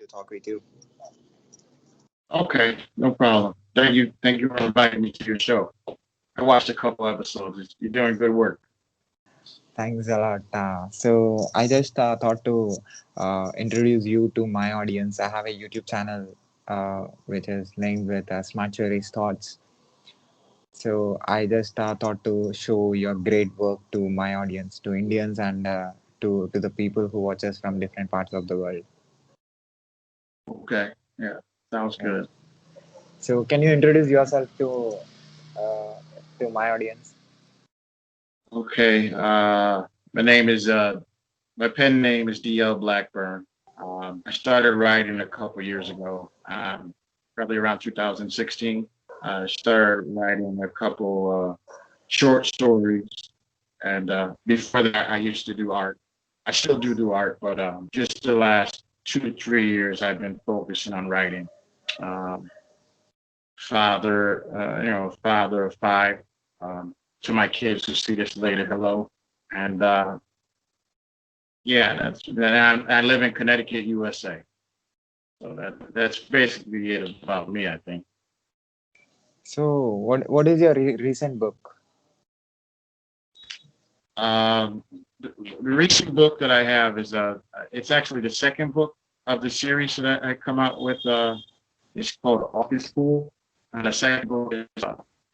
to talk with you. Okay, no problem. Thank you. Thank you for inviting me to your show. I watched a couple episodes. You're doing good work. Thanks a lot. So I just thought to introduce you to my audience. I have a YouTube channel which is named with Smart Cherry's Thoughts. So I just thought to show your great work to my audience, to Indians and to the people who watch us from different parts of the world. Okay. Yeah, sounds Yeah. good. So can you introduce yourself uh, to my audience? Okay. My name is my pen name is D.L. Blackburn. I started writing a couple years ago, probably around 2016. I started writing a couple short stories, and before that, I used to do art. I still do art, but just the last 2 to 3 years, I've been focusing on writing. Um, father of five. To my kids who see this later, hello. And yeah, I live in Connecticut, USA. So that's basically it about me, I think. So what is your recent book? Um, the recent book that I have is it's actually the second book of the series that I come out with. It's called Office School, and the second book is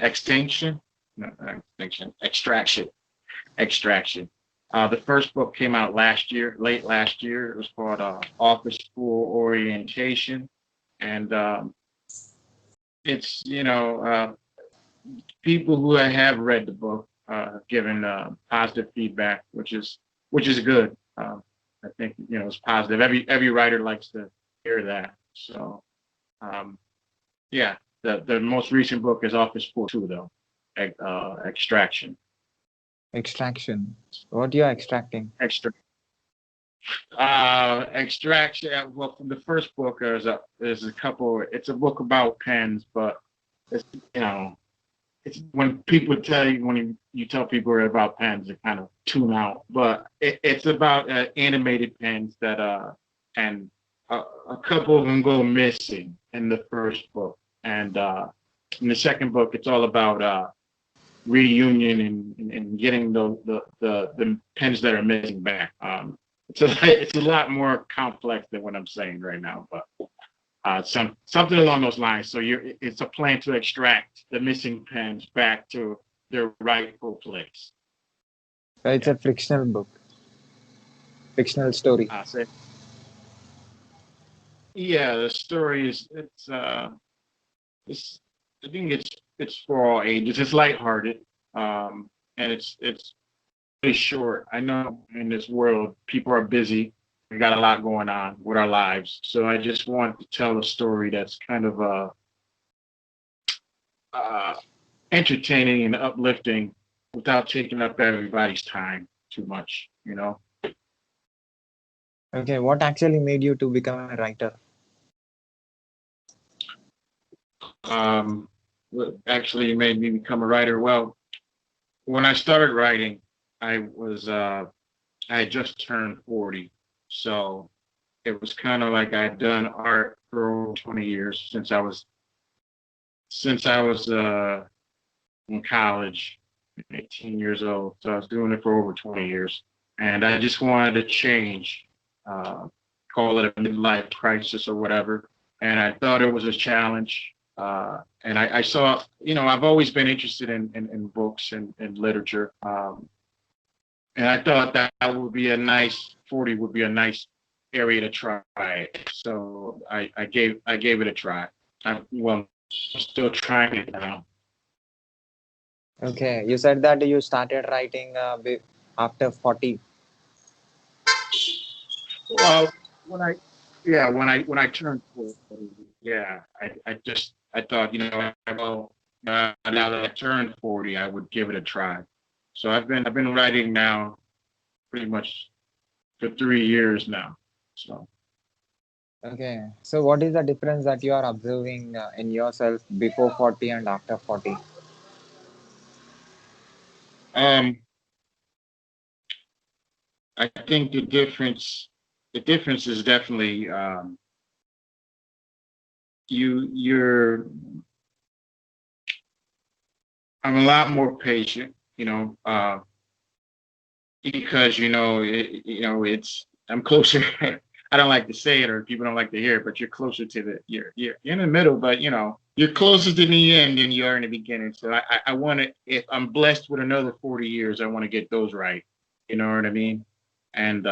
Extinction, no, Extinction, Extraction. The first book came out last year, late last year. It was called Office School Orientation, and it's people who have read the book have given positive feedback, which is good. I think it's positive. Every writer likes to hear that. So um, yeah, the most recent book is Office School 2, though, Extraction. Extraction. What you are extracting? Extra Extraction. Well, from the first book, there's a couple. It's a book about pens, but it's you know it's when people tell you when you tell people about pens, they kind of tune out. But it's about animated pens that and a couple of them go missing in the first book, and in the second book, it's all about reunion and getting the pens that are missing back. It's a lot more complex than what I'm saying right now, but something along those lines. So it's a plan to extract the missing pens back to their rightful place. So it's Yeah. a fictional book, fictional story. So yeah, the story is it's I think it's for all ages. It's lighthearted, and it's pretty short. I know in this world people are busy. We got a lot going on with our lives, so I just want to tell a story that's kind of uh, entertaining and uplifting without taking up everybody's time too much. Okay, what actually made you to become a writer? Um, what actually made me become a writer. Well, when I started writing, I was I had just turned 40, so it was kind of like I'd done art for over 20 years since I was in college, 18 years old. So I was doing it for over 20 years, and I just wanted to change, uh, call it a midlife crisis or whatever. And I thought it was a challenge. And I saw, I've always been interested in books and literature. And I thought that would be a nice 40 would be a nice area to try it. So I gave it a try. I'm still trying it now. Okay, you said that you started writing after 40. Well, when I yeah when I turned 40, yeah, I thought now that I turned 40, I would give it a try. So I've been writing now pretty much for 3 years now. So Okay, so what is the difference that you are observing in yourself before 40 and after 40? um, I think the difference is definitely you're I'm a lot more patient, because it's I'm closer. I don't like to say it, or people don't like to hear it, but you're closer to you're in the middle, but you're closer to the end than you are in the beginning. So I want to, if I'm blessed with another 40 years, I want to get those right. You know what I mean? And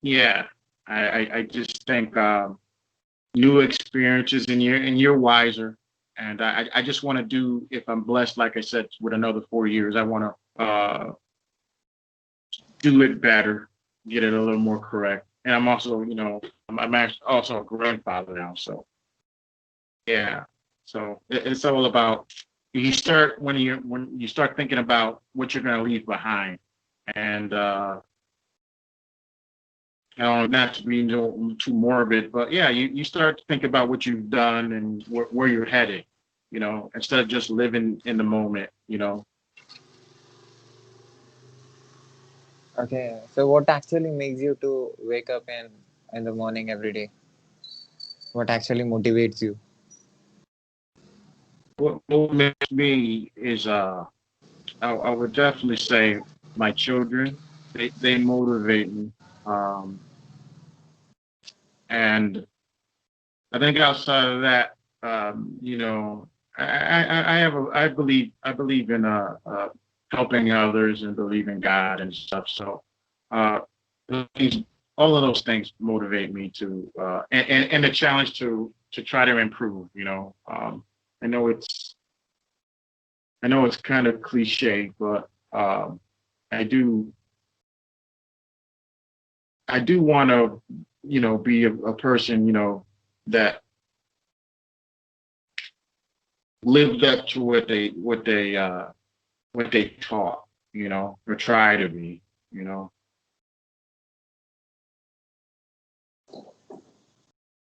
yeah, I just think new experiences, and you're wiser. And I just want to do, if I'm blessed, like I said, with another 4 years, I want to do it better, get it a little more correct. And I'm also, I'm actually also a grandfather now. So yeah, so it's all about, when you start thinking about what you're going to leave behind. And I don't know, not to be too morbid, but yeah, you start to think about what you've done and where you're headed, instead of just living in the moment. Okay, so what actually makes you to wake up in the morning every day? What actually motivates you? What motivates me is, I would definitely say my children. They motivate me. Um, and I think outside of that, I have I believe in helping others, and believe in God and stuff. So uh, things, all of those things motivate me to, and the challenge to try to improve. I know it's I know it's kind of cliche, but I do I do want to, be a person, that lived up to what they taught, or try to be, you know.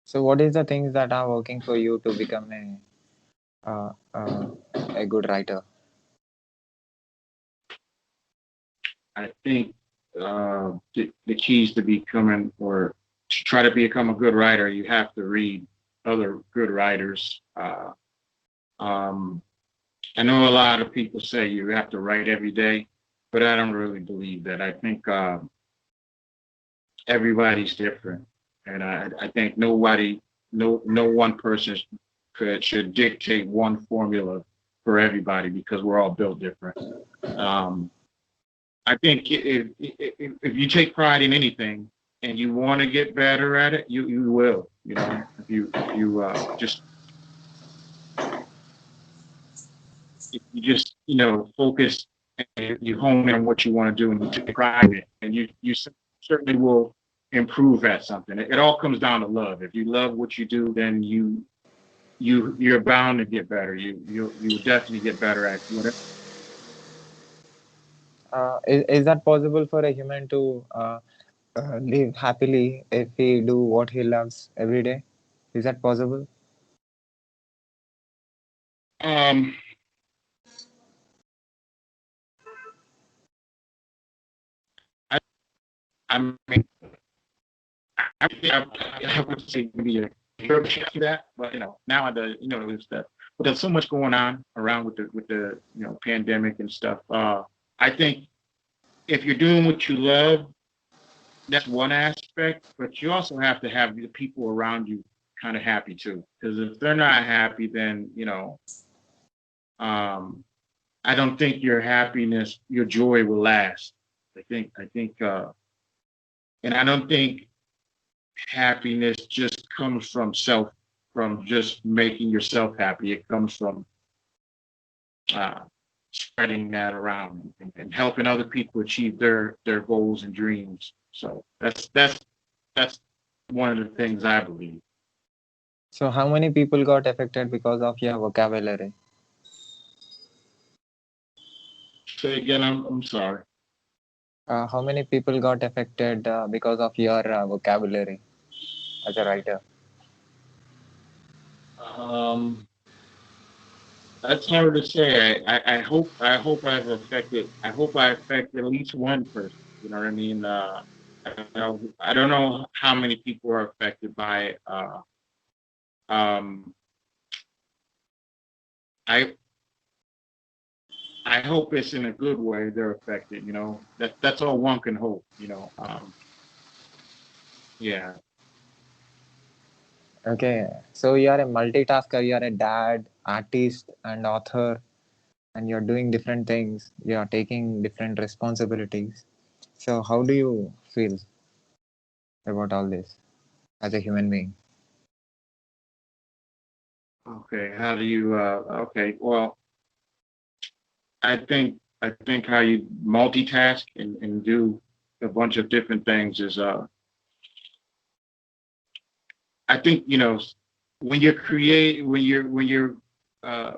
So what is the things that are working for you to become uh, uh, a good writer? I think the keys to becoming, or to try to become a good writer, you have to read other good writers. Um, I know a lot of people say you have to write every day, but I don't really believe that. I think everybody's different, and I think no one person should dictate one formula for everybody, because we're all built different. Um, I think if you take pride in anything and you want to get better at it, you will. If you just focus, and you hone in on what you want to do, and you take pride in it, and you certainly will improve at something. It all comes down to love. If you love what you do, then you're bound to get better. You will definitely get better at whatever. Is that possible for a human to live happily if he do what he loves every day? Is that possible? Um, I, I mean, I would say maybe a year to that, but nowadays, there's that. But there's so much going on around with the pandemic and stuff. I think if you're doing what you love, that's one aspect, but you also have to have the people around you kind of happy too. Because if they're not happy, then um, I don't think your happiness, your joy will last. I think, and I don't think happiness just comes from just making yourself happy. It comes from uh, spreading that around, and helping other people achieve their goals and dreams. So that's one of the things I believe. So how many people got affected because of your vocabulary? Say again. I'm sorry. How many people got affected because of your vocabulary as a writer? Um, that's hard to say. I hope I affect at least one person. You know what I mean? I don't know how many people are affected by it. Um, I I hope it's in a good way they're affected. That's all one can hope. Yeah. Okay, so you are a multitasker, you are a dad, artist, and author, and you're doing different things. You are taking different responsibilities. So, how do you feel about all this as a human being? Okay. How do you? Okay. Well, I think how you multitask and do a bunch of different things is I think when you're uh,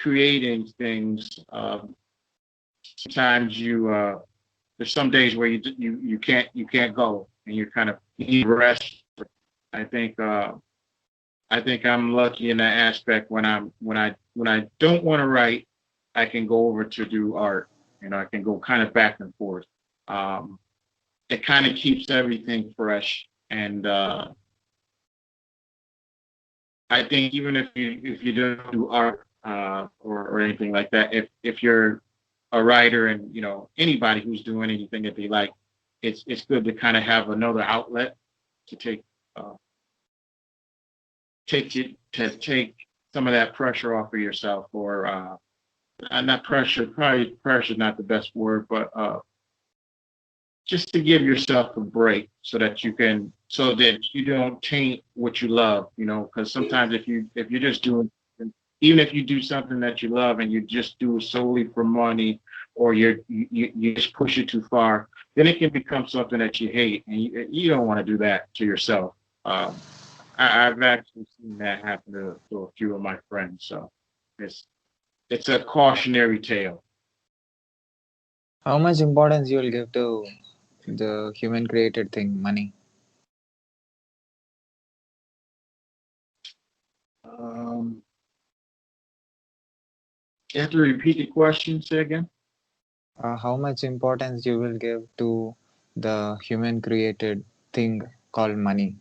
creating things, sometimes there's some days where you can't go and you're kind of you need rest. I think uh, I think I'm lucky in that aspect when I don't want to write, I can go over to do art. I can go kind of back and forth. Um, it kind of keeps everything fresh, and I think even if you don't do art or anything like that, if you're a writer and anybody who's doing anything that they like, it's good to kind of have another outlet to uh, take some of that pressure off of yourself, or not pressure. Probably pressure is not the best word, but just to give yourself a break so that you don't taint what you love. Because sometimes if you're just doing, even if you do something that you love and you just do it solely for money, or you just push it too far, then it can become something that you hate, and you don't want to do that to yourself. um, I've actually seen that happen to a few of my friends. So it's it's a cautionary tale. How much importance you will give to the human created thing, money? um, you have to repeat the question. Say again. How much importance you will give to the human created thing called money?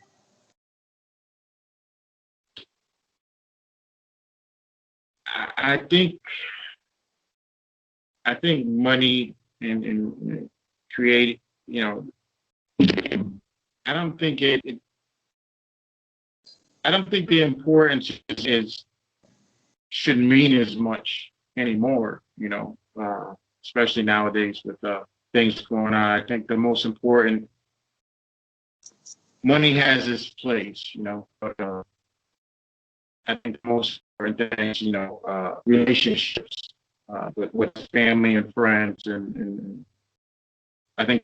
I think money and create. You know, I don't think I don't think the importance should mean as much anymore. Especially nowadays with things going on. I think the most important money has its place. But I think the most important things, relationships with family and friends, and I think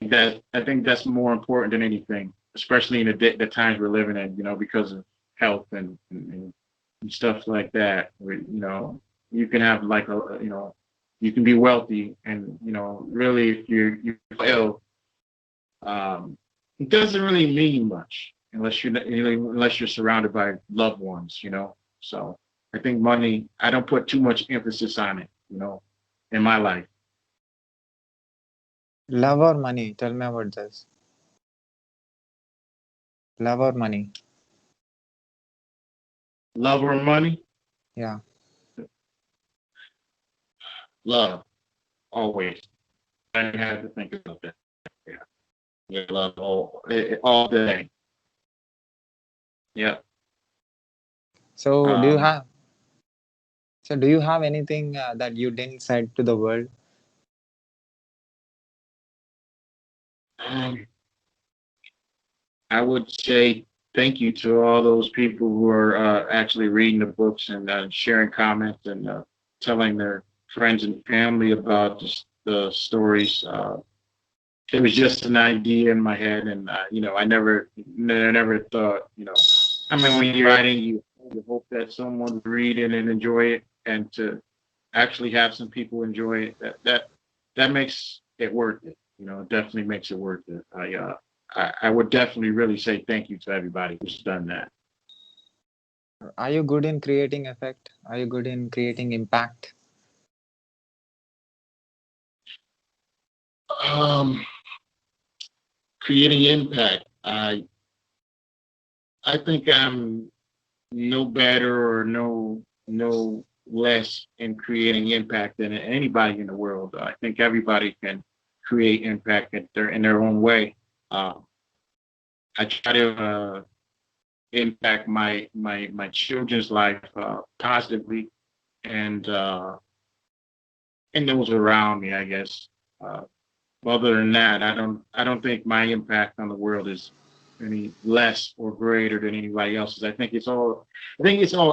that's more important than anything, especially in the times we're living in. Because of health and stuff like that. You can have like you can be wealthy, and really, if you're ill, um, it doesn't really mean much unless you're surrounded by loved ones. So I think money. I don't put too much emphasis on it. In my life. Love or money? Tell me about this. Love or money? Love or money? Yeah. Love, always. I didn't have to think about that. Yeah, yeah, love all day. Yeah. So do you Um, have do you have anything that you didn't said to the world? um, I would say thank you to all those people who are actually reading the books and sharing comments and telling their friends and family about the stories. It was just an idea in my head, and I never thought. I mean, when you're writing, you hope that someone would read it and enjoy it, and to actually have some people enjoy it, that makes it worth it. It definitely makes it worth it. I would definitely really say thank you to everybody who's done that. Are you good in creating effect? Are you good in creating impact? Um, Creating impact. I think I'm no better or no less in creating impact than anybody in the world. I think everybody can create impact in their own way. Uh, I try to impact my children's life positively, and and those around me, I guess. Uh, Other than that, I don't think my impact on the world is any less or greater than anybody else's. I think it's all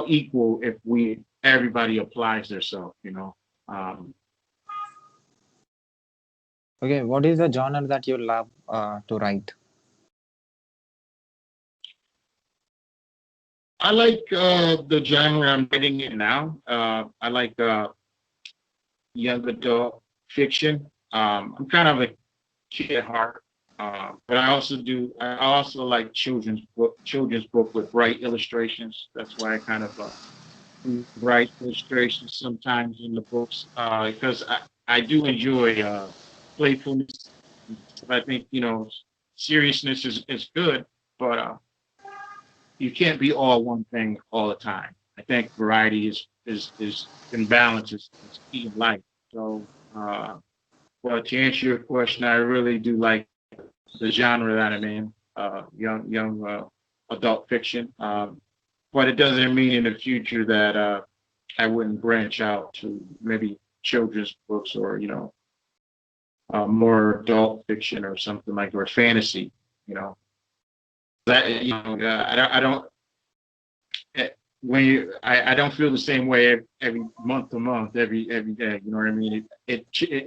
equal if we everybody applies themselves, you know. Um, Okay, what is the genre that you love to write? I like the genre I'm writing in now. I like young adult fiction. I'm kind of a kid at heart, but I also like children's book with bright illustrations. That's why I kind of write illustrations sometimes in the books because I do enjoy playfulness. I think seriousness is good, but you can't be all one thing all the time. I think variety is in balance is key in life. So, well, to answer your question, I really do like the genre that I'm in, young adult fiction. But it doesn't mean in the future that I wouldn't branch out to maybe children's books or more adult fiction or something like or fantasy. You know that I don't eh, when you I don't feel the same way every month to month every day. You know what I mean? It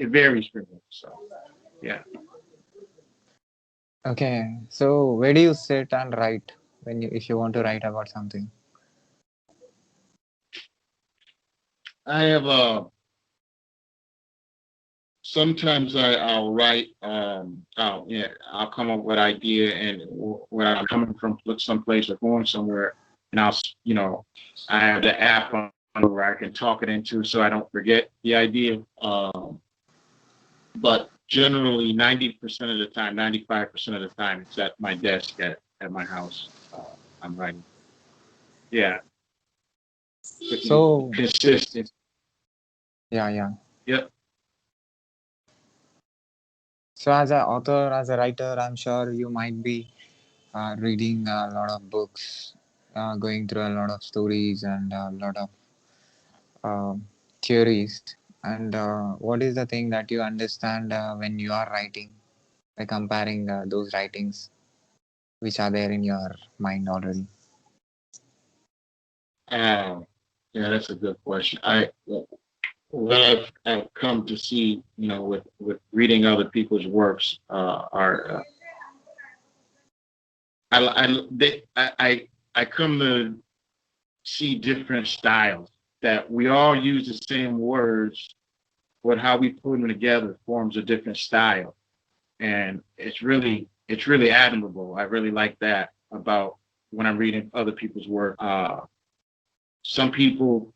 varies for me. So yeah. Okay, so where do you sit and write when you if you want to write about something? I have sometimes I'll write I'll come up with idea and when I'm coming from someplace or going somewhere and I have the app on where I can talk it into so I don't forget the idea. But generally 90% of the time, 95% of the time it's at my desk at my house. I'm writing. Yeah. So Consistent. yeah, yeah. Yep. So as an author, as a writer, I'm sure you might be reading a lot of books, going through a lot of stories and a lot of theories. And what is the thing that you understand when you are writing, by comparing those writings which are there in your mind already? Um, yeah, that's a good question. What I've come to see, with reading other people's works, are I come to see different styles that we all use the same words, but how we put them together forms a different style, and it's really admirable. I really like that about when I'm reading other people's work. Some people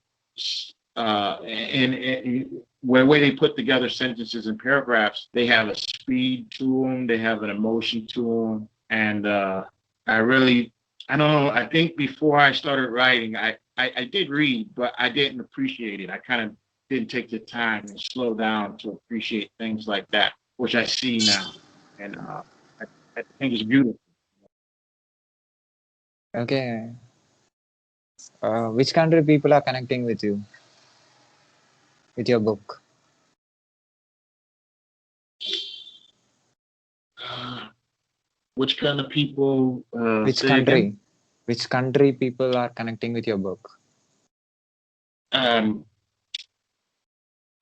and the way they put together sentences and paragraphs, they have a speed to them, they have an emotion to them, and I really, I don't know. I think before I started writing, I did read, but I didn't appreciate it. I kind of didn't take the time and slow down to appreciate things like that, which I see now, and I, I think it's beautiful. Okay, which country people are connecting with you, with your book? Which kind of people? Which Say again. country? Which country people are connecting with your book? Um,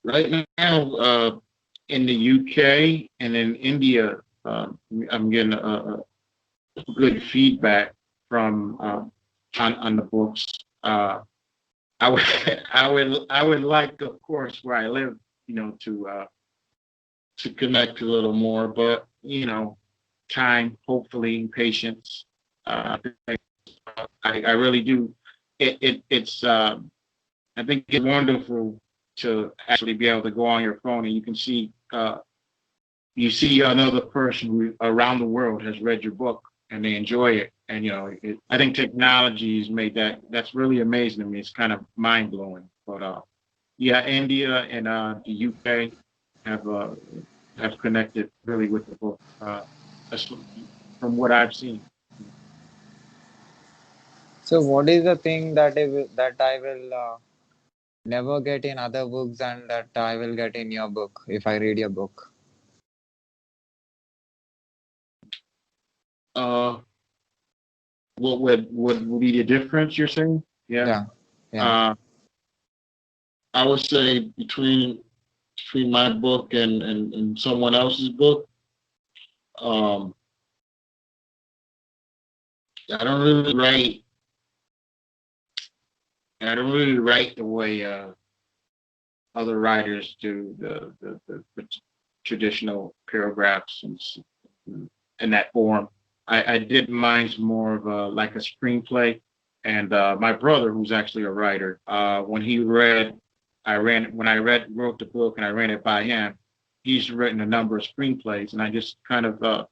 right now, in the UK and in India, I'm getting a good feedback from on the books. I would I would like, of course, where I live, to connect a little more, but time, hopefully, patience. Uh, I really do. It's I think it's wonderful to actually be able to go on your phone and you can see you see another person who around the world has read your book and they enjoy it. And I think technology has made that. That's really amazing to me. It's kind of mind blowing. But yeah, India and the UK have uh, have connected really with the book. That's from what I've seen. So, what is the thing that I will never get in other books and that I will get in your book if I read your book? Uh, what would be the difference? You're saying? Yeah. Yeah, yeah. Uh, I would say between my book and someone else's book, um, I don't really write. I don't really write the way other writers do the traditional paragraphs in that form. I did mine's more of like a screenplay, and my brother, who's actually a writer, when he read, when I wrote the book and I ran it by him. He's written a number of screenplays, and I just kind of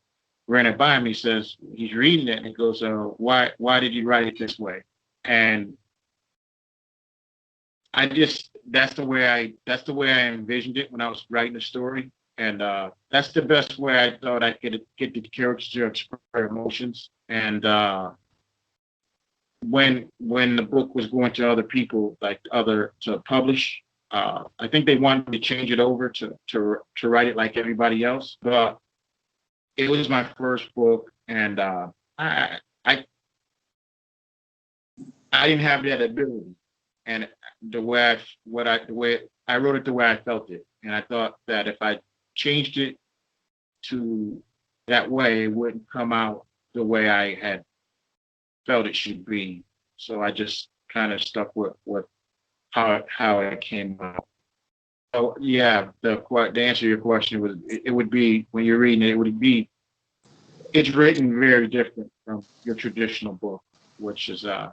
ran it by him. He says he's reading it, and he goes, "Why did you write it this way?" And I just that's the way I envisioned it when I was writing the story, and that's the best way I thought I could get the characters to express their emotions. And when the book was going to other people, like other to publish, I think they wanted me to change it over to write it like everybody else, but it was my first book, and I I I didn't have that ability, and the way I wrote it the way I felt it, and I thought that if I changed it to that way, it wouldn't come out the way I had felt it should be. So I just kind of stuck with how it came out. So yeah, the answer to your question was it would be when you're reading it, it would be it's written very different from your traditional book, which is uh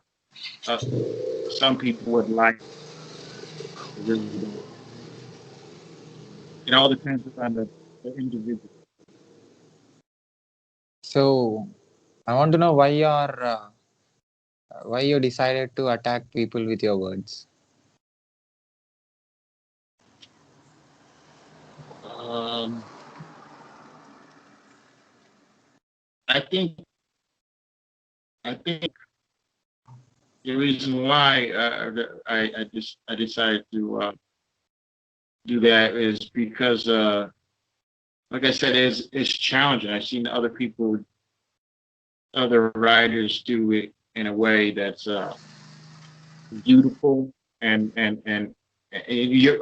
some people would like really don't. It all depends on the individual. So, I want to know why you decided to attack people with your words. Um, I think I think the reason why I decided to do that is because, like I said, it's challenging. I've seen other writers do it in a way that's beautiful and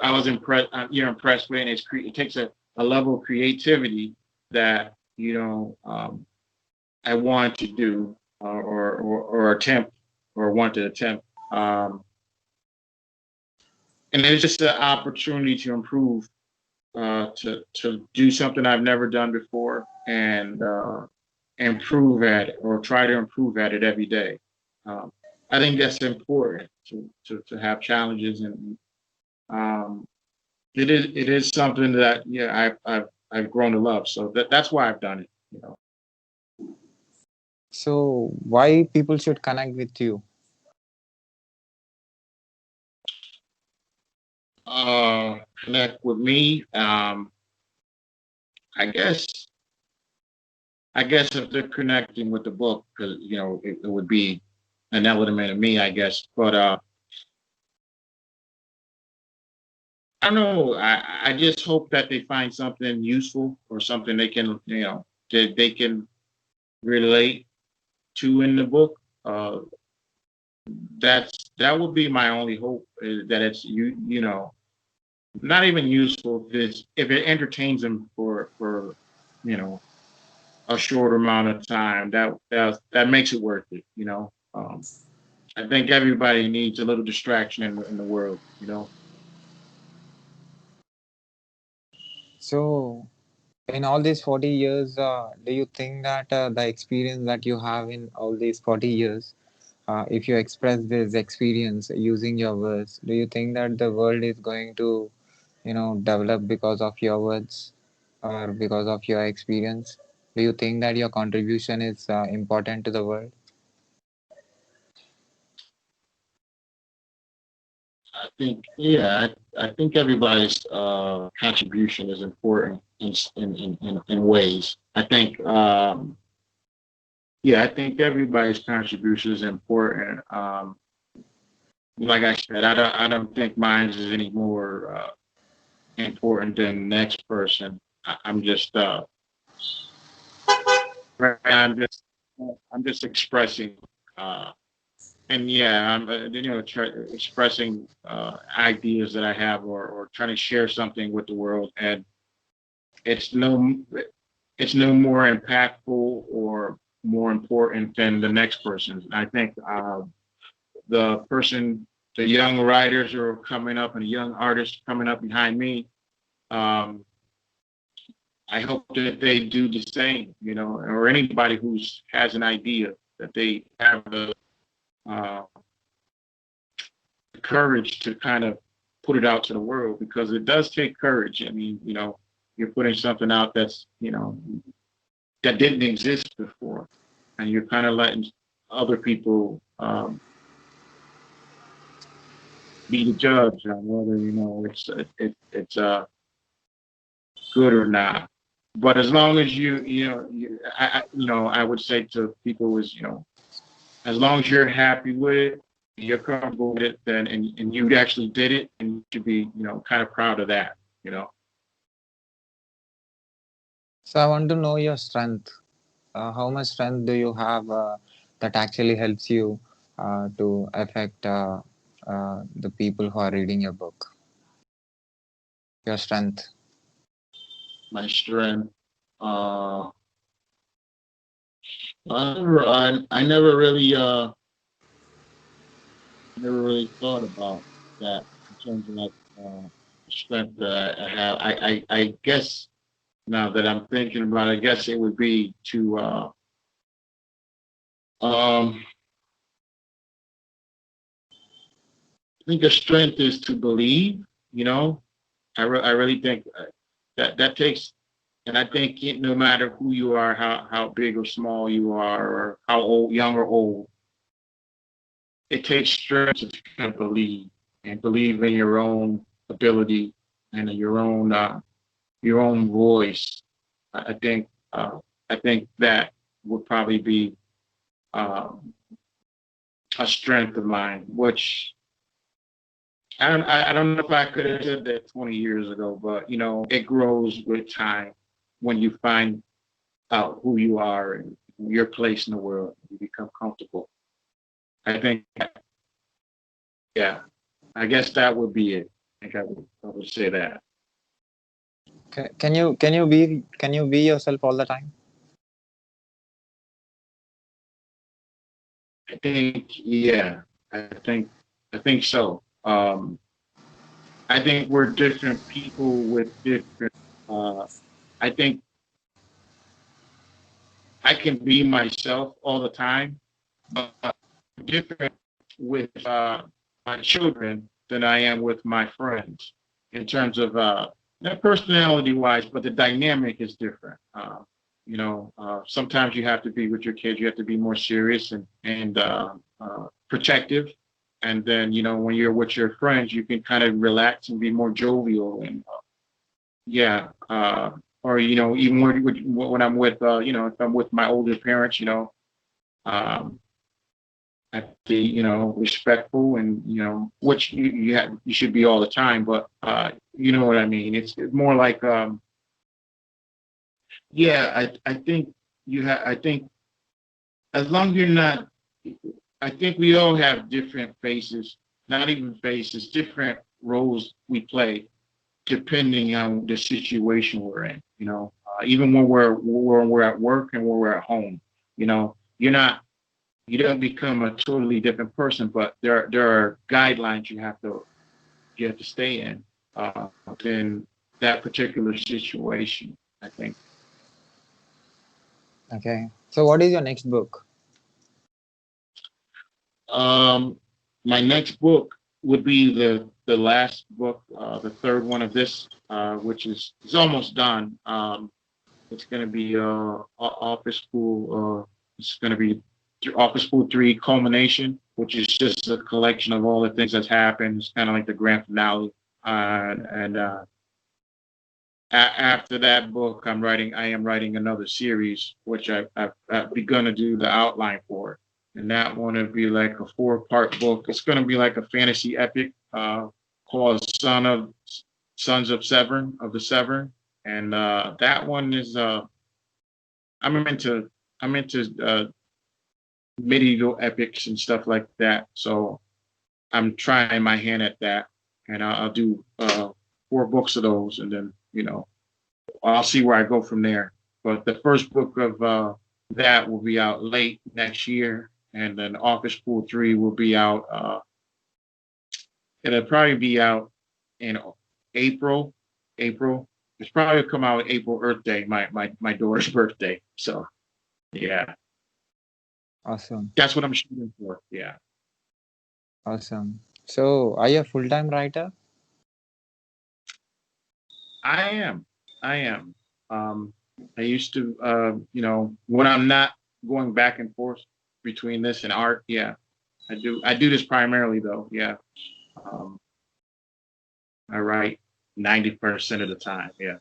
I was impressed. You're impressed with it. And it takes a level of creativity that I want to do or attempt or want to attempt. Um, and it's just an opportunity to improve, to do something I've never done before and improve at it or try to improve at it every day. Um, I think that's important to have challenges and um, it is something that yeah I've grown to love. So that's why I've done it. So, why people should connect with you? Connect with me. I guess I guess if they're connecting with the book, because it would be an element of me, I guess. But I don't know. I just hope that they find something useful or something they can that they can relate to in the book. That would be my only hope is that it's not even useful if it entertains them for you know a short amount of time. That makes it worth it. I think everybody needs a little distraction in the world. So, in all these 40 years, do you think that the experience that you have in all these 40 years, if you express this experience using your words, do you think that the world is going to, develop because of your words? or because of your experience? Do you think that your contribution is important to the world? I think, yeah, I think everybody's contribution is important in ways. I think, yeah, I think everybody's contribution is important. Like I said, I don't think mine is any more important than the next person. I'm just, right now, I'm just expressing, uh, and yeah, I'm, expressing ideas that I have, or trying to share something with the world, and it's no, it's no more impactful or more important than the next person's. I think the person, the young writers who are coming up and the young artists coming up behind me, um, I hope that they do the same, or anybody who's has an idea, that they have uh, the courage to kind of put it out to the world, because it does take courage. I mean, you're putting something out that didn't exist before, and you're kind of letting other people be the judge on whether it's good or not. But as long as I would say to people is, as long as you're happy with it, you're comfortable with it, then and you actually did it, and you should be, kind of proud of that, you know. So I want to know your strength. How much strength do you have that actually helps you to affect the people who are reading your book? Your strength. My strength. Uh, I never really thought about that in terms of like the strength that I have. I guess now that I'm thinking about it, I guess it would be to um I think the strength is to believe. I really think that takes, and I think no matter who you are, how big or small you are, or how old, young or old, it takes strength to kind of believe, and believe in your own ability and in your own voice. I think that would probably be um, a strength of mine, which I don't know if I could have said that 20 years ago, but it grows with time when you find out who you are and your place in the world. You become comfortable. I think, yeah, I guess that would be it. I think I would say that. Can you be yourself all the time? I think, yeah, I think so. I think we're different people with different. Uh, I think I can be myself all the time, but I'm different with my children than I am with my friends in terms of not personality wise, but the dynamic is different. Sometimes you have to be with your kids, you have to be more serious and protective. And then, when you're with your friends, you can kind of relax and be more jovial and yeah. Or even when I'm with if I'm with my older parents, um, I have to be respectful, and which you should be all the time, but you know what I mean. It's more like yeah. I think I think as long as you're not, I think we all have different faces, not even faces, different roles we play depending on the situation we're in. Even when we're at work and when we're at home, you don't become a totally different person, but there are guidelines you have to stay in within that particular situation. I think. Okay. So what is your next book? Um, my next book. would be the last book, the third one of this, which is almost done. It's going to be Office School. It's going to be Office School 3 Culmination, which is just a collection of all the things that's happened. It's kind of like the grand finale. And After that book, I am writing another series, which I've begun to do the outline for. And that one would be like a four-part book. It's going to be like a fantasy epic called Sons of Severn of the Severn. And that one is I'm into medieval epics and stuff like that. So I'm trying my hand at that, and I'll do four books of those, and then I'll see where I go from there. But the first book of that will be out late next year, and then Office Pool 3 will be out. It'll probably be out in April. April. It's probably come out April Earth Day, my daughter's birthday. So yeah, Awesome. that's what I'm shooting for. Yeah, Awesome. So, are you a full-time writer? I am. I am. Um, I used to, when I'm not going back and forth between this and art, yeah, I do. I do this primarily though. Yeah, um, I write 90% of the time. Yeah.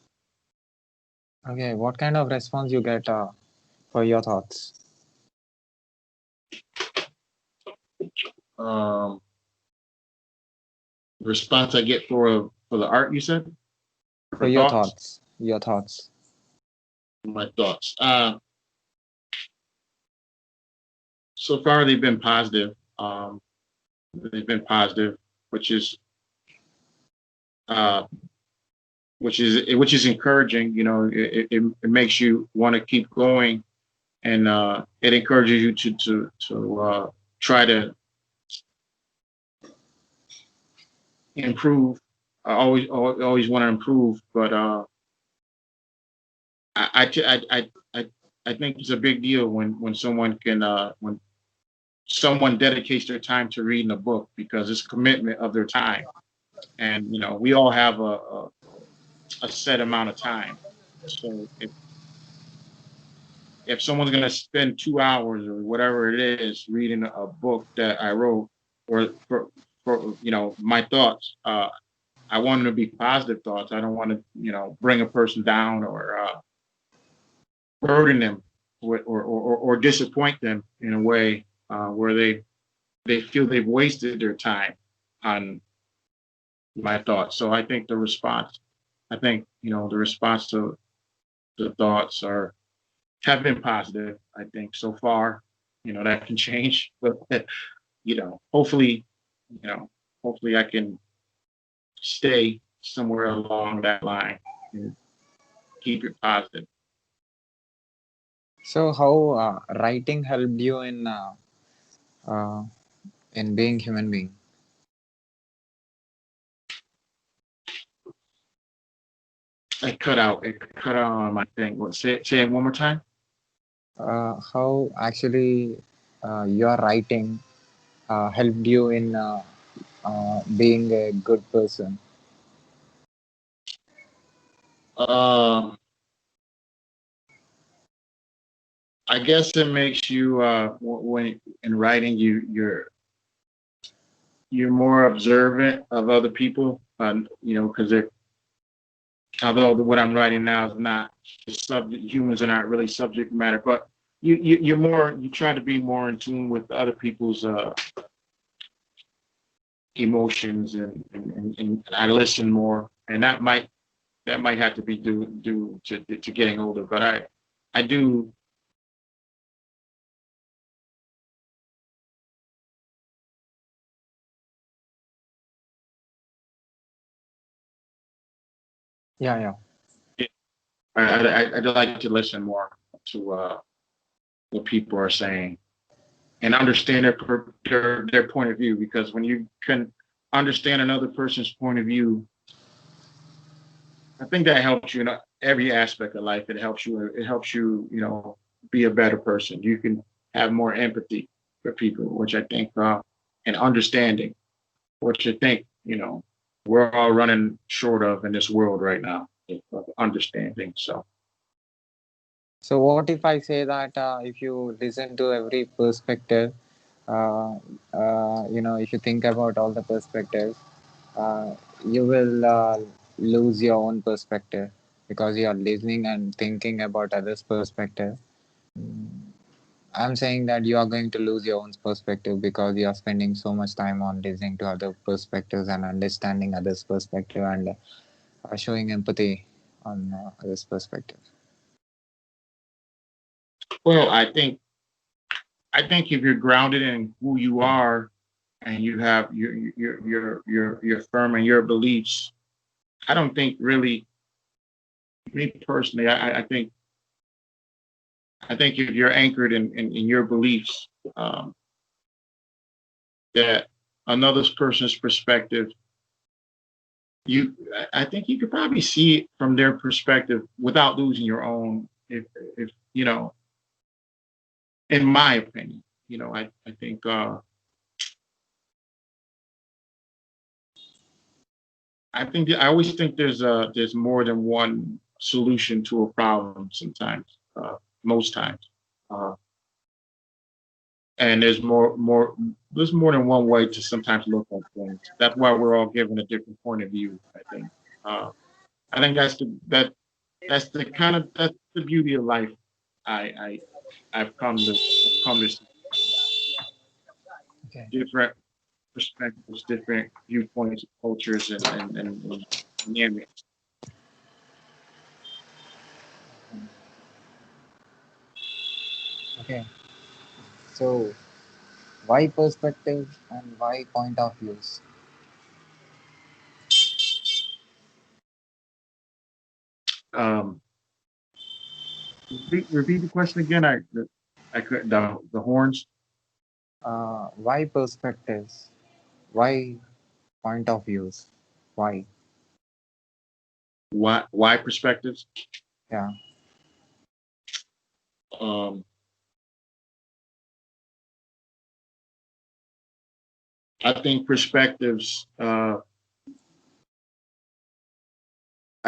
Okay, what kind of response you get for your thoughts? Um, the response I get for the art, you said, For for your thoughts, thoughts, your thoughts. my thoughts. So far they've been positive. They've been positive, which is uh, which is encouraging. It makes you want to keep going, and it encourages you to try to improve. I always want to improve, but I, I I I I think it's a big deal when someone can when someone dedicates their time to reading a book, because it's a commitment of their time, and we all have a set amount of time. So if someone's going to spend 2 hours or whatever it is reading a book that I wrote, or for my thoughts, I want them to be positive thoughts. I don't want to bring a person down, or burden them with, or disappoint them in a way where they feel they've wasted their time on my thoughts. So I think the response to the thoughts are have been positive. I think so far, that can change, but hopefully, you know, hopefully I can stay somewhere along that line and keep it positive. So, how writing helped you uh, in being human being? It cut out on my thing. Say it one more time. How actually your writing helped you in being a good person? Um, I guess it makes you when in writing you're more observant of other people. Because although what I'm writing now is not the subject, humans are not really subject matter, but you try to be more in tune with other people's emotions, and I listen more, and that might have to be due to getting older, but I do. Yeah, yeah. I'd like to listen more to what people are saying, and understand their point of view, because when you can understand another person's point of view, I think that helps you in every aspect of life. It helps you be a better person. You can have more empathy for people, which I think and understanding. what you think, we're all running short of in this world right now, of understanding. So, So what if I say that if you listen to every perspective, uh, if you think about all the perspectives, uh, you will lose your own perspective because you are listening and thinking about others' perspective. I'm saying that you are going to lose your own perspective because you are spending so much time on listening to other perspectives and understanding others' perspective and showing empathy on others' perspective. well, I think if you're grounded in who you are and you have your firm and your beliefs, I don't think really, me personally, I think if you're anchored in your beliefs, um, that another person's perspective, I think you could probably see it from their perspective without losing your own. If in my opinion, I think I always think there's more than one solution to a problem. Sometimes, most times, uh, and there's more than one way to sometimes look at things. That's why we're all given a different point of view. Uh, I think that's the beauty of life. I I've come to see Okay. different perspectives, different viewpoints, cultures, and dynamics. Okay. So why perspective and why point of views? Um, repeat the question again. I couldn't. The horns. Why perspectives? Why point of views? Why? Why perspectives? Yeah. Um, I think perspectives. I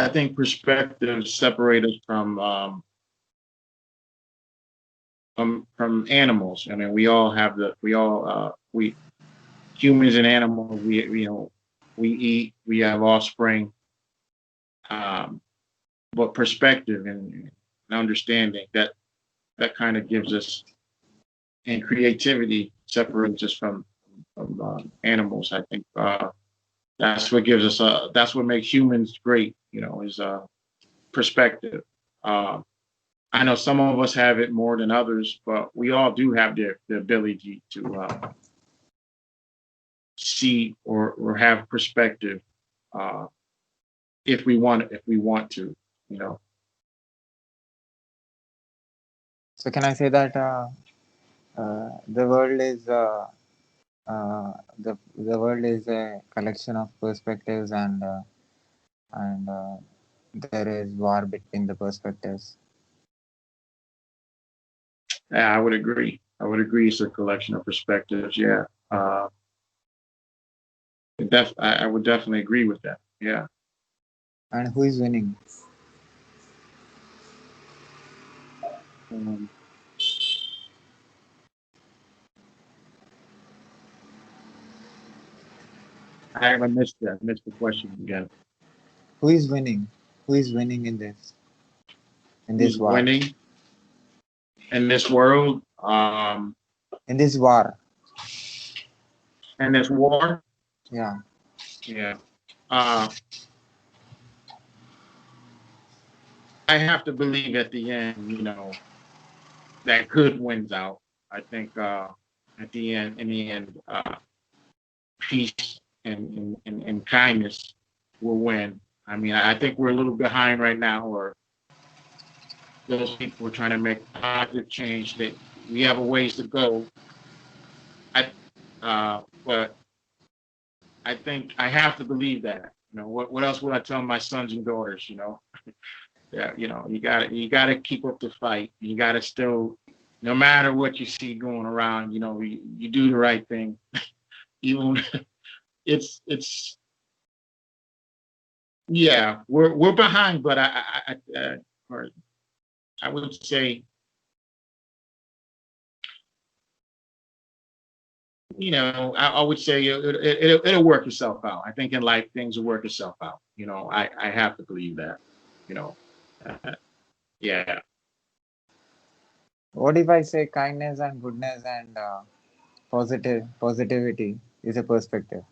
think perspectives separate us from animals. I mean, we humans and animals. We eat. We have offspring. Um, but perspective and understanding that kind of gives us, and creativity separates us from animals. I think that's what makes humans great. Is perspective. Uh, I know some of us have it more than others, but we all do have the ability to see or have perspective, uh, if we want to. You know, So can I say that the world is the world is a collection of perspectives and there is war between the perspectives. yeah, I would agree. I would agree. It's a collection of perspectives. Yeah. I would definitely agree with that. Yeah. And who is winning? Um, I missed that. I missed the question again. Who is winning? Who is winning in this Who's war? winning in this world? In this war? In this war? Yeah. Yeah. Uh, I have to believe at the end, that good wins out. I think at the end, in the end, peace and kindness will win. I mean, I think we're a little behind right now, or those people are trying to make positive change. That we have a ways to go. But I think I have to believe that. What else would I tell my sons and daughters? Yeah, you gotta keep up the fight. You gotta still, no matter what you see going around, you do the right thing. Even it's yeah, we're behind, but or I would say, I would say it'll work itself out. I think in life things will work itself out. I have to believe that. You know, uh, yeah, What if I say kindness and goodness and positivity is a perspective?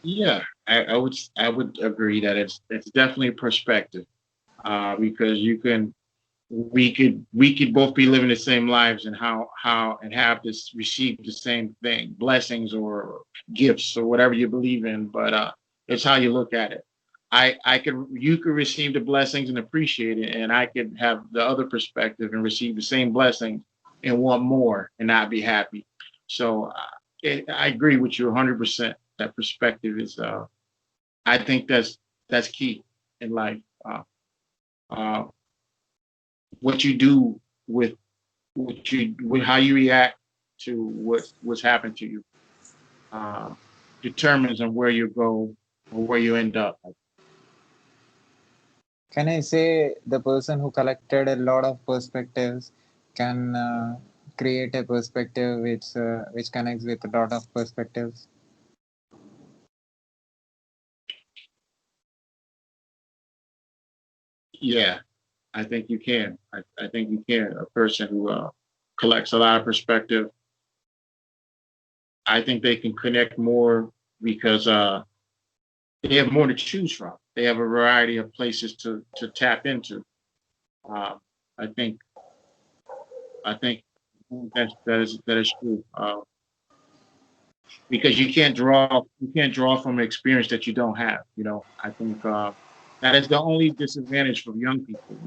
yeah. I would agree that it's definitely a perspective. Because we could both be living the same lives and how and have this receive the same thing, blessings or gifts or whatever you believe in, but it's how you look at it. You could receive the blessings and appreciate it, and I could have the other perspective and receive the same blessings and want more and not be happy. So I agree with you 100%. That perspective is I think that's key in life. Uh, what you do with with how you react to what's happened to you uh, determines on where you go or where you end up. Can I say the person who collected a lot of perspectives can create a perspective which connects with a lot of perspectives? Yeah, I think you can. I think you can. A person who collects a lot of perspective, I think they can connect more because they have more to choose from. They have a variety of places to tap into. Uh, I think I think that is true. Because you can't draw from an experience that you don't have. I think that is the only disadvantage for young people.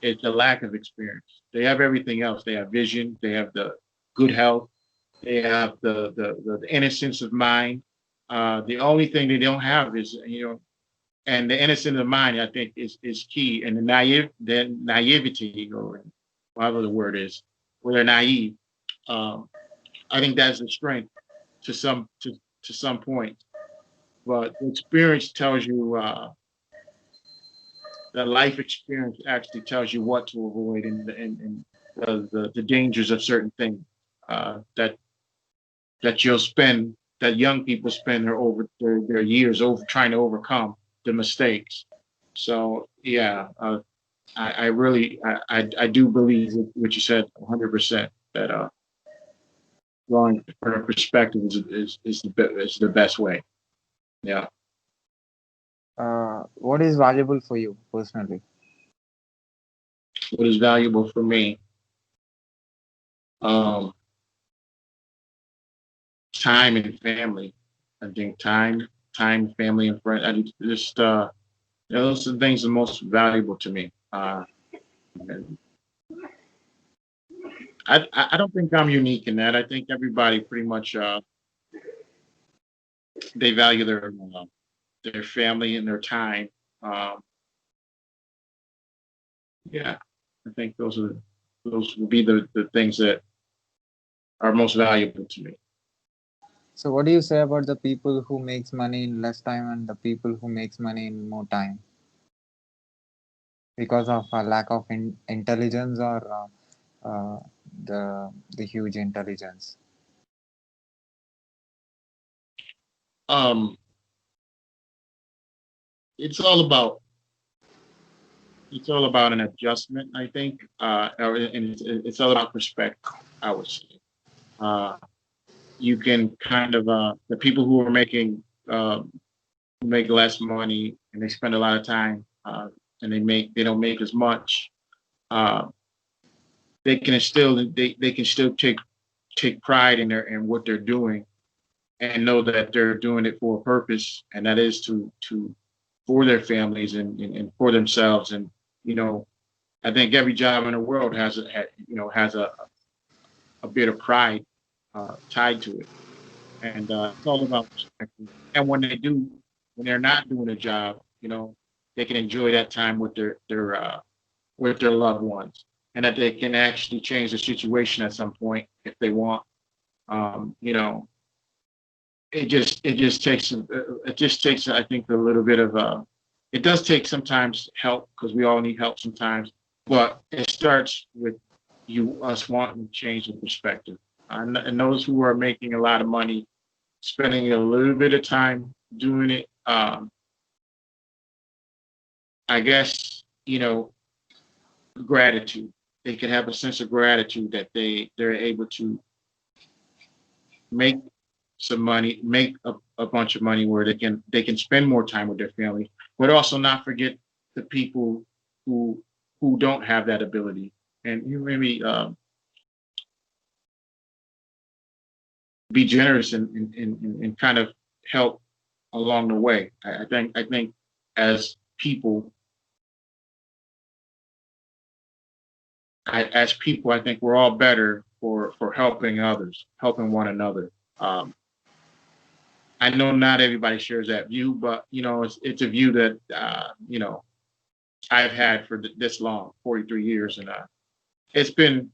It's the lack of experience. They have everything else. They have vision. They have the good health. They have the innocence of mind. The only thing they don't have is and the innocence of mind, I think, is key. And the naivety, or whatever the word is, where they're naive. Um, I think that's a strength to some point. But the experience tells you the life experience actually tells you what to avoid and the dangers of certain things that you'll spend that young people spend their years over trying to overcome the mistakes. So yeah, I really I do believe what you said 100% that drawing from a perspective is the best way. Yeah. What is valuable for you personally? What is valuable for me? Um, Time and family. I think time, family, and friends. I just those are the things that are most valuable to me. And I don't think I'm unique in that. I think everybody pretty much they value their family and their time. Um, yeah, I think those will be the things that are most valuable to me. So what do you say about the people who makes money in less time and the people who makes money in more time because of a lack of intelligence or the huge intelligence? Um, it's all about it's all about an adjustment, I think, and it's all about perspective. I would say uh, you can kind of the people who are uh, make less money and they spend a lot of time and they don't make as much. Uh, they can still take pride in what they're doing and know that they're doing it for a purpose, and that is to for their families and for themselves. And you know, I think every job in the world has a bit of pride tied to it, and it's all about perspective. And when they're not doing a job, they can enjoy that time with their loved ones, and that they can actually change the situation at some point if they want. You know, it just takes I think a little bit of it does take sometimes help because we all need help sometimes, but it starts with us wanting to change the perspective. And those who are making a lot of money, spending a little bit of time doing it, I guess, you know, gratitude. They can have a sense of gratitude that they're able to make some money, make a bunch of money where they can spend more time with their family, but also not forget the people who don't have that ability, and you maybe be generous and kind of help along the way. I think as people, as people, I think we're all better for helping others, helping one another. Um, I know not everybody shares that view, but you know, it's a view that you know I've had for this long, 43 years, and it's been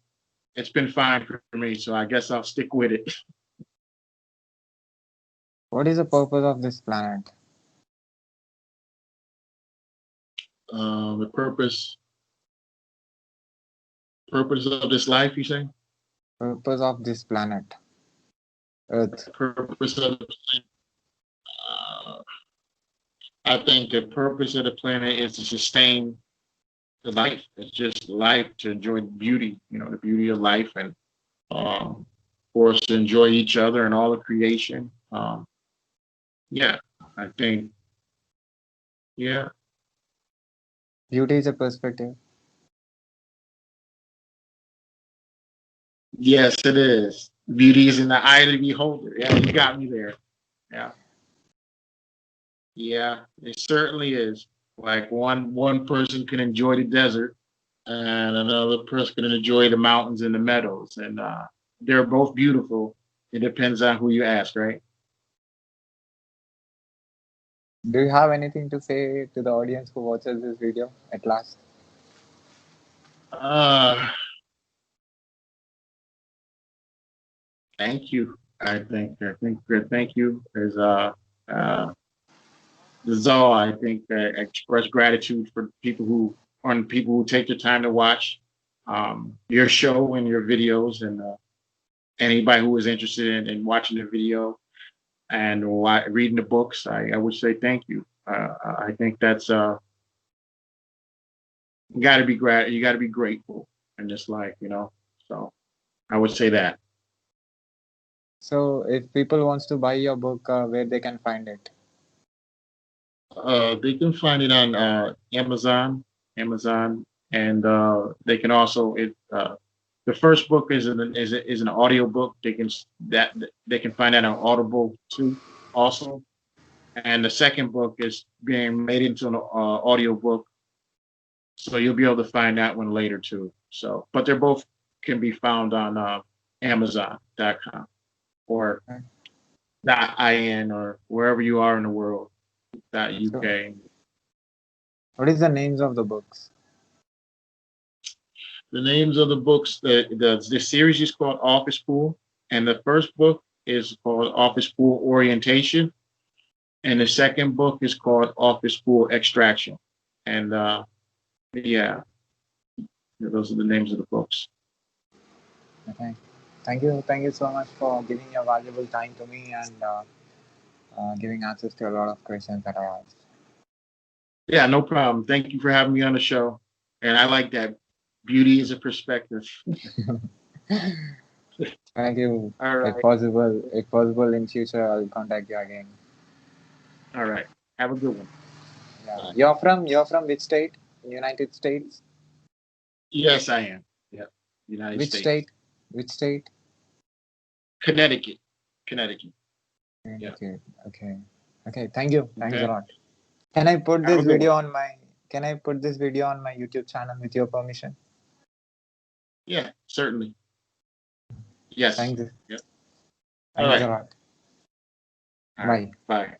it's been fine for me. So I guess I'll stick with it. What is the purpose of this planet? The purpose of this life, you say? Purpose of this planet, Earth. Purpose of the planet. Uh, I think the purpose of the planet is to sustain the life. It's just life to enjoy the beauty, you know, the beauty of life, and um, for us to enjoy each other and all of creation. Yeah, I think, yeah, Beauty is a perspective. yes, it is. Beauty is in the eye of the beholder. Yeah, you got me there. Yeah, yeah, it certainly is. Like one person can enjoy the desert, and another person can enjoy the mountains and the meadows, and they're both beautiful. It depends on who you ask, right? Do you have anything to say to the audience who watches this video at last? Uh, Thank you. Thank you is uh this is all. I think express gratitude for people who take the time to watch your show and your videos, and anybody who is interested in watching the video and reading the books. I would say thank you. I think that's you got to be grateful in this life, you know. So I would say that. So, if people wants to buy your book, where they can find it? They can find it on Amazon, and they can also the first book is an audio book. That they can find that on Audible too, also. And the second book is being made into an audio book, so you'll be able to find that one later too. So, but they're both can be found on Amazon.com or Okay. .in or wherever you are in the world. So, .uk. what is the names of the books? The names of the books, the series is called Office Pool, and the first book is called Office Pool Orientation, and the second book is called Office Pool Extraction. And yeah, those are the names of the books. Okay. Thank you so much for giving your valuable time to me and giving answers to a lot of questions that I asked. Yeah, no problem. Thank you for having me on the show, and I like that. Beauty is a perspective. Thank you. All right, If possible in future, I'll contact you again. all right. Have a good one. Yeah. Bye. You're from which state? United States? Yes, I am. Yeah, United Which States, state? Which state? Connecticut, Connecticut. Yeah. Okay. Okay. Okay. Thank you. Thanks a Okay. lot. Can I put Have a this good one. video on my Can I put this video on my YouTube channel with your permission? Yeah, certainly. Yes. Thanks. Yep. All Thanks a right. lot. All right. Bye. Bye.